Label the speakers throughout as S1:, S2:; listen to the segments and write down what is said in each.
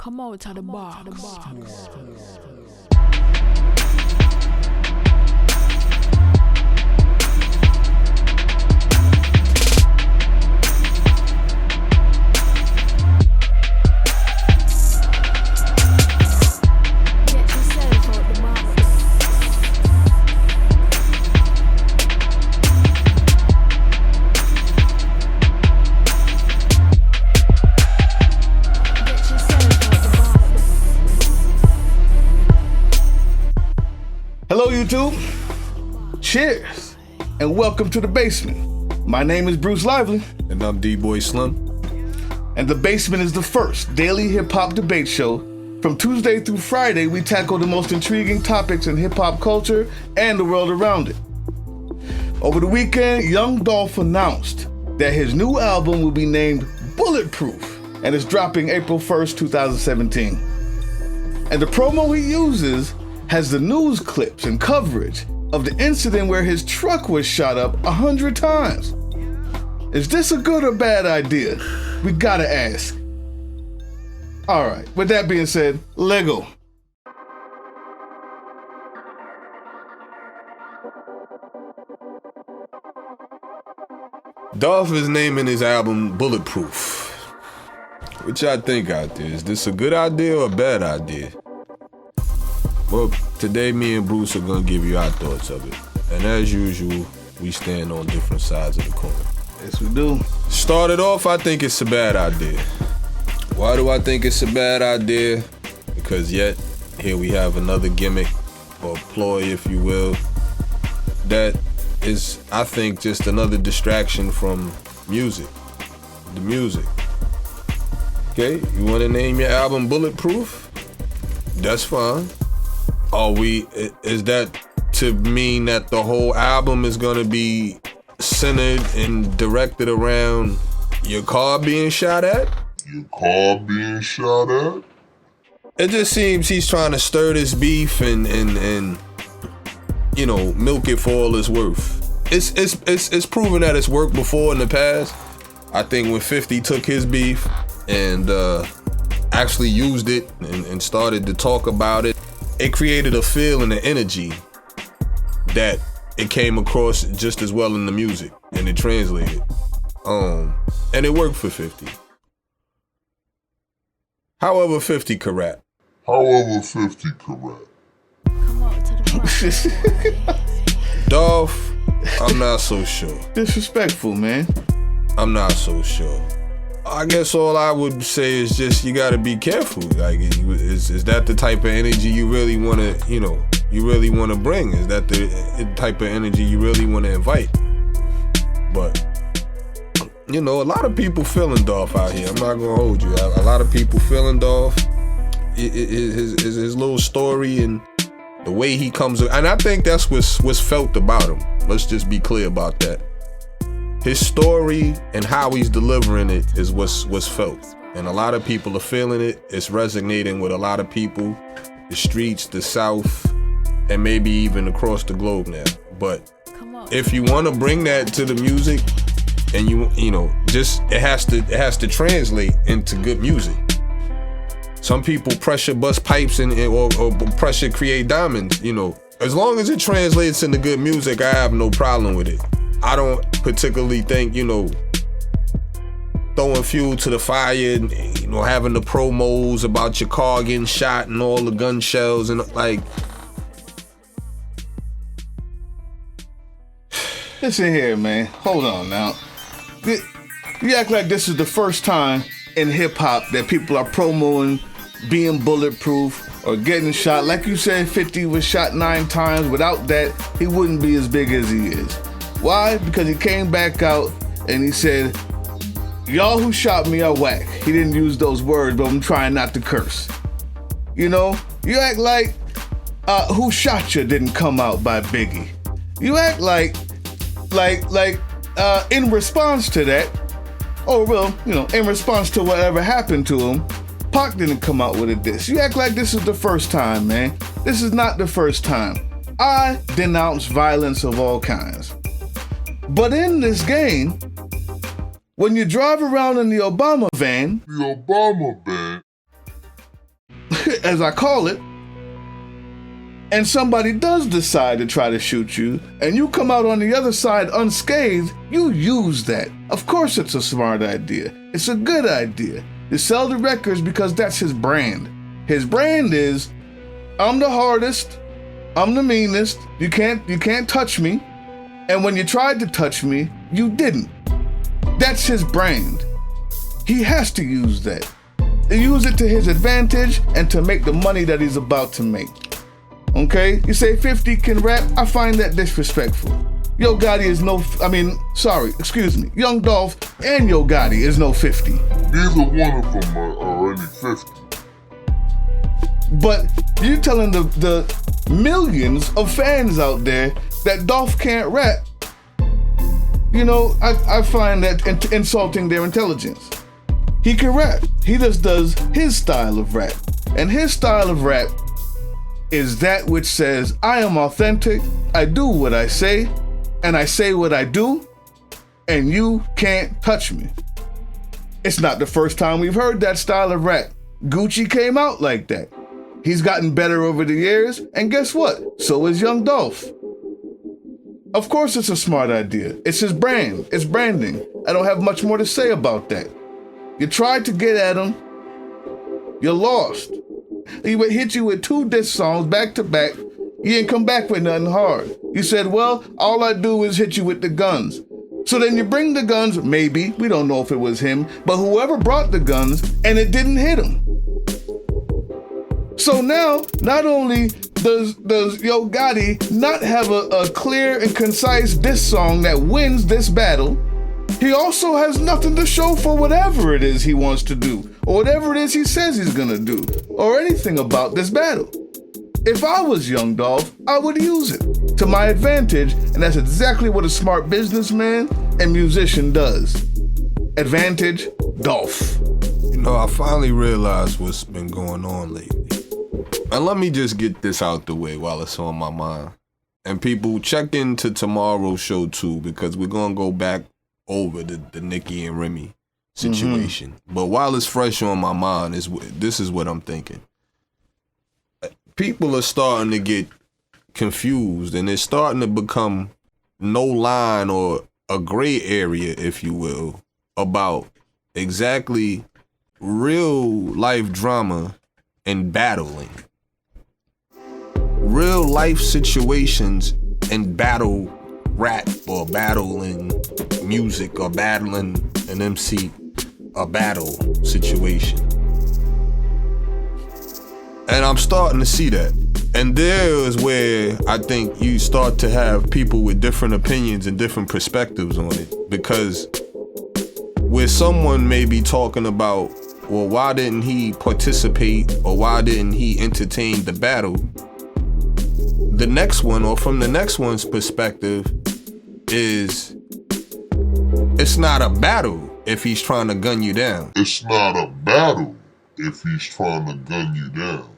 S1: Come out to the bar.
S2: Hello YouTube, cheers, and welcome to The Basement. My name is Bruce Lively.
S3: And I'm D-Boy Slim.
S2: And The Basement is the first daily hip-hop debate show. From Tuesday through Friday, we tackle the most intriguing topics in hip-hop culture and the world around it. Over the weekend, young Dolph announced that his new album will be named Bulletproof and is dropping April 1st, 2017. And the promo he uses has the news clips and coverage of the incident where his truck was shot up 100 times. Is this a good or bad idea? We gotta ask. All right, with that being said, Lego.
S3: Dolph is naming his album Bulletproof. What y'all think out there? Is this a good idea or a bad idea? Well, today me and Bruce are gonna give you our thoughts of it. And as usual, we stand on different sides of the coin.
S2: Yes, we do.
S3: Started off, I think it's a bad idea. Why do I think it's a bad idea? Because yet, here we have another gimmick, or ploy, if you will, that is, I think, just another distraction from music. The music. Okay, you wanna name your album Bulletproof? That's fine. Is that to mean that the whole album is gonna be centered and directed around your car being shot at? It just seems he's trying to stir this beef and you know, milk it for all it's worth. It's proven that it's worked before in the past. I think when 50 took his beef and actually used it and started to talk about it, it created a feel and an energy that it came across just as well in the music, and it translated. And it worked for 50. However, 50 could rap.
S1: Come out to the bar.
S3: Dolph, I'm not so sure.
S2: Disrespectful, man.
S3: I'm not so sure. I guess all I would say is just you gotta be careful. Like, is that the type of energy you really wanna, bring? Is that the type of energy you really wanna invite? But, a lot of people feeling Dolph out here. I'm not gonna hold you. A lot of people feeling Dolph. His little story and the way he comes, and I think that's what's felt about him. Let's just be clear about that. His story and how he's delivering it is what's felt. And a lot of people are feeling it. It's resonating with a lot of people, the streets, the South, and maybe even across the globe now. But if you want to bring that to the music, and it has to translate into good music. Some people pressure bust pipes or pressure create diamonds, As long as it translates into good music, I have no problem with it. I don't particularly think, throwing fuel to the fire and, having the promos about your car getting shot and all the gun shells and like.
S2: Listen here, man. Hold on now. You act like this is the first time in hip-hop that people are promoting being bulletproof or getting shot. Like you said, 50 was shot 9 times. Without that, he wouldn't be as big as he is. Why? Because he came back out and he said, y'all who shot me are whack. He didn't use those words, but I'm trying not to curse. You act like Who Shot You didn't come out by Biggie. You act like in response to that, in response to whatever happened to him, Pac didn't come out with a diss. You act like this is the first time, man. This is not the first time. I denounce violence of all kinds. But in this game, when you drive around in the Obama van, as I call it, and somebody does decide to try to shoot you, and you come out on the other side unscathed, you use that. Of course it's a smart idea. It's a good idea. You sell the records because that's his brand. His brand is, I'm the hardest, I'm the meanest, you can't touch me, and when you tried to touch me, you didn't. That's his brand. He has to use that. Use it to his advantage and to make the money that he's about to make. Okay? You say 50 can rap? I find that disrespectful. Yo Gotti is Young Dolph and Yo Gotti is no 50.
S1: Neither one of them are any 50.
S2: But you're telling the millions of fans out there that Dolph can't rap. You know, I find that insulting their intelligence. He can rap. He just does his style of rap. And his style of rap is that which says, I am authentic, I do what I say, and I say what I do, and you can't touch me. It's not the first time we've heard that style of rap. Gucci came out like that. He's gotten better over the years, and guess what? So is Young Dolph. Of course it's a smart idea. It's his brand. It's branding. I don't have much more to say about that. You tried to get at him. You lost. He would hit you with 2 diss songs back to back. You didn't come back with nothing hard. You said, well, all I do is hit you with the guns. So then you bring the guns, maybe, we don't know if it was him, but whoever brought the guns, and it didn't hit him. So now, not only does Yo Gotti not have a clear and concise diss song that wins this battle, he also has nothing to show for whatever it is he wants to do, or whatever it is he says he's gonna do, or anything about this battle. If I was Young Dolph, I would use it to my advantage, and that's exactly what a smart businessman and musician does. Advantage Dolph.
S3: You know, I finally realized what's been going on lately. And let me just get this out the way while it's on my mind. And people, check into tomorrow's show too, because we're gonna go back over the Nicki and Remy situation. But while it's fresh on my mind, this is what I'm thinking. People are starting to get confused, and it's starting to become no line or a gray area, if you will, about exactly real life drama and battling. Real life situations and battle rap or battling music or battling an MC, a battle situation. And I'm starting to see that. And there is where I think you start to have people with different opinions and different perspectives on it. Because where someone may be talking about, well, why didn't he participate or why didn't he entertain the battle? The next one, or from the next one's perspective, is it's not a battle if he's trying to gun you down.
S1: It's not a battle if he's trying to gun you down.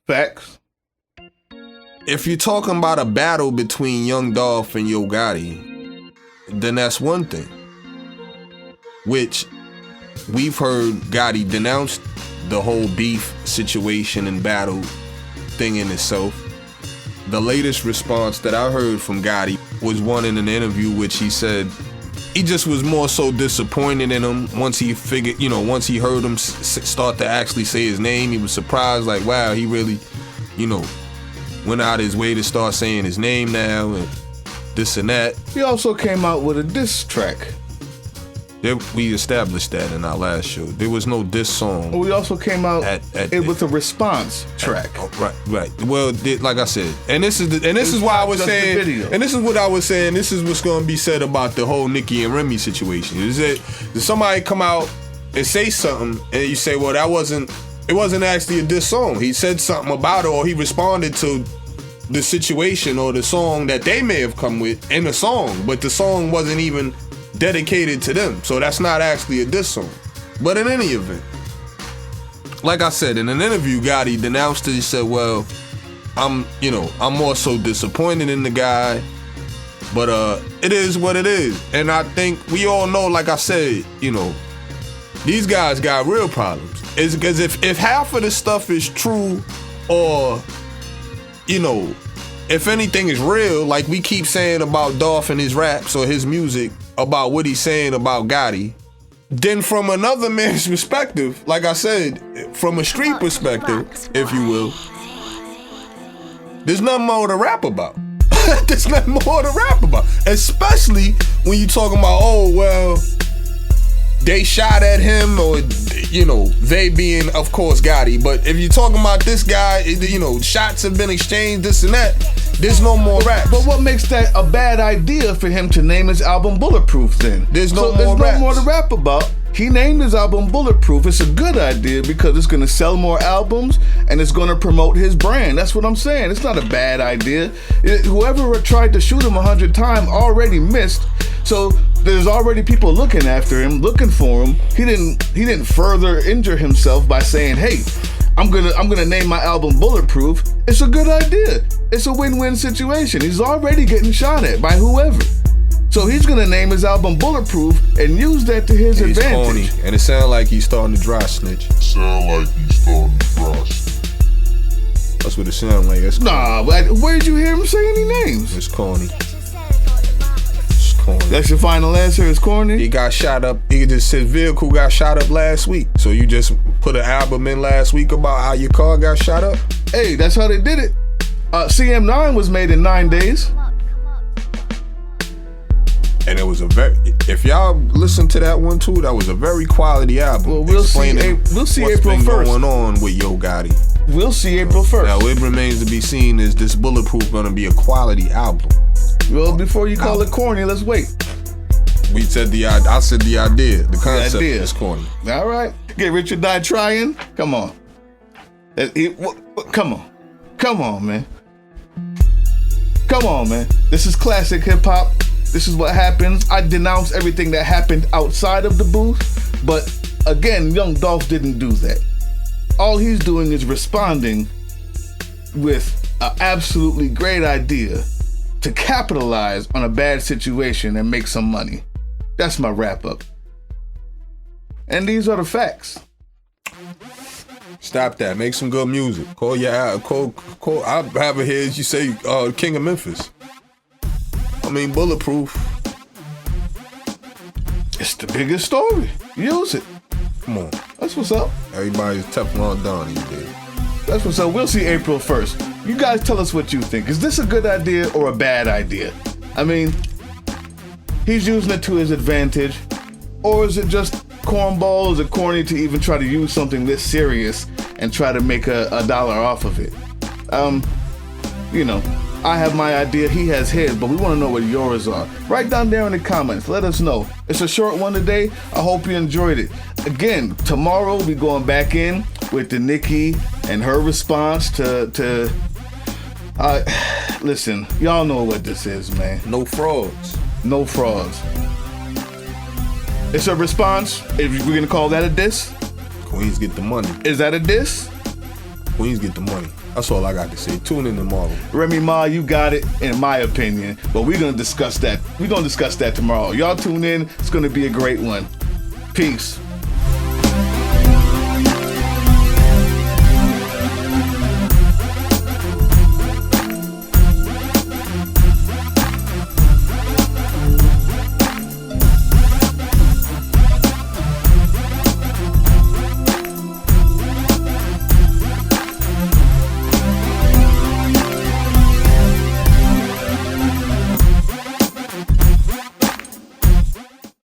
S2: Facts.
S3: If you're talking about a battle between Young Dolph and Yo Gotti, then that's one thing. Which we've heard Gotti denounce the whole beef situation and battle thing in itself. The latest response that I heard from Gotti was one in an interview which he said he just was more so disappointed in him once he figured, once he heard him start to actually say his name. He was surprised, like, wow, he really, went out his way to start saying his name now and this and that.
S2: He also came out with a diss track.
S3: We established that in our last show. There was no diss song.
S2: We also came out with a response track.
S3: Right. Well, like I said, and this is why I was saying, and this is what I was saying. This is what's going to be said about the whole Nicki and Remy situation. Is that did somebody come out and say something, and you say, well, it wasn't actually a diss song. He said something about it, or he responded to the situation or the song that they may have come with in the song, but the song wasn't even dedicated to them, so that's not actually a diss song. But in any event, like I said, in an interview, Gotti denounced it. He said, well, I'm more so disappointed in the guy, but it is what it is. And I think we all know, like I said, These guys got real problems. It's because if half of the stuff is true, or, you know, if anything is real, like we keep saying about Dolph and his raps or his music, about what he's saying about Gotti, then from another man's perspective, like I said, from a street perspective, if you will, there's nothing more to rap about. There's nothing more to rap about. Especially when you talking about, oh, well, they shot at him, or, you know, they being, of course, Gotti. But if you're talking about this guy, you know, shots have been exchanged, this and that, there's no more raps.
S2: But what makes that a bad idea for him to name his album Bulletproof then?
S3: There's no more
S2: to rap about. He named his album Bulletproof. It's a good idea because it's going to sell more albums and it's going to promote his brand. That's what I'm saying. It's not a bad idea. Whoever tried to shoot him 100 times already missed. So there's already people looking after him, looking for him. He didn't further injure himself by saying, "Hey, I'm gonna name my album Bulletproof." It's a good idea. It's a win-win situation. He's already getting shot at by whoever. So he's gonna name his album Bulletproof and use that to his advantage.
S3: He's corny, and it sounds like he's starting to dry snitch. That's what it sounds like. That's
S2: nah, where did you hear him say any names?
S3: It's corny.
S2: That's your final answer? It's corny?
S3: He got shot up. His vehicle got shot up last week. So you just put an album in last week about how your car got shot up?
S2: Hey, that's how they did it. CM9 was made in 9 days.
S3: And it was if y'all listen to that one too, that was a very quality album.
S2: Well, we'll see April 1st.
S3: What's going on with Yo Gotti.
S2: We'll see April 1st.
S3: Now, it remains to be seen, is this Bulletproof gonna be a quality album?
S2: Well, before you call it corny, let's wait.
S3: I said the idea. The concept is corny.
S2: All right. Get rich or die trying? Come on. Come on. Come on, man. Come on, man. This is classic hip hop. This is what happens. I denounce everything that happened outside of the booth. But again, young Dolph didn't do that. All he's doing is responding with an absolutely great idea to capitalize on a bad situation and make some money. That's my wrap up. And these are the facts.
S3: Stop that. Make some good music. Call I'll have it here as you say, King of Memphis. I mean, Bulletproof.
S2: It's the biggest story. Use it.
S3: Come on.
S2: That's what's up.
S3: Everybody's Teflon Don these days.
S2: That's what's up. We'll see April 1st. You guys tell us what you think. Is this a good idea or a bad idea? I mean, he's using it to his advantage. Or is it just cornball? Is it corny to even try to use something this serious and try to make a dollar off of it? You know, I have my idea, he has his, but we want to know what yours are. Write down there in the comments. Let us know. It's a short one today. I hope you enjoyed it. Again, tomorrow we going back in with the Nicki and her response to listen, y'all know what this is, man.
S3: No frauds.
S2: No frauds. It's a response. If we're gonna call that a diss.
S3: Queens get the money.
S2: Is that a diss?
S3: Queens get the money. That's all I got to say. Tune in tomorrow.
S2: Remy Ma, you got it, in my opinion. But we're gonna discuss that. We're gonna discuss that tomorrow. Y'all tune in. It's gonna be a great one. Peace.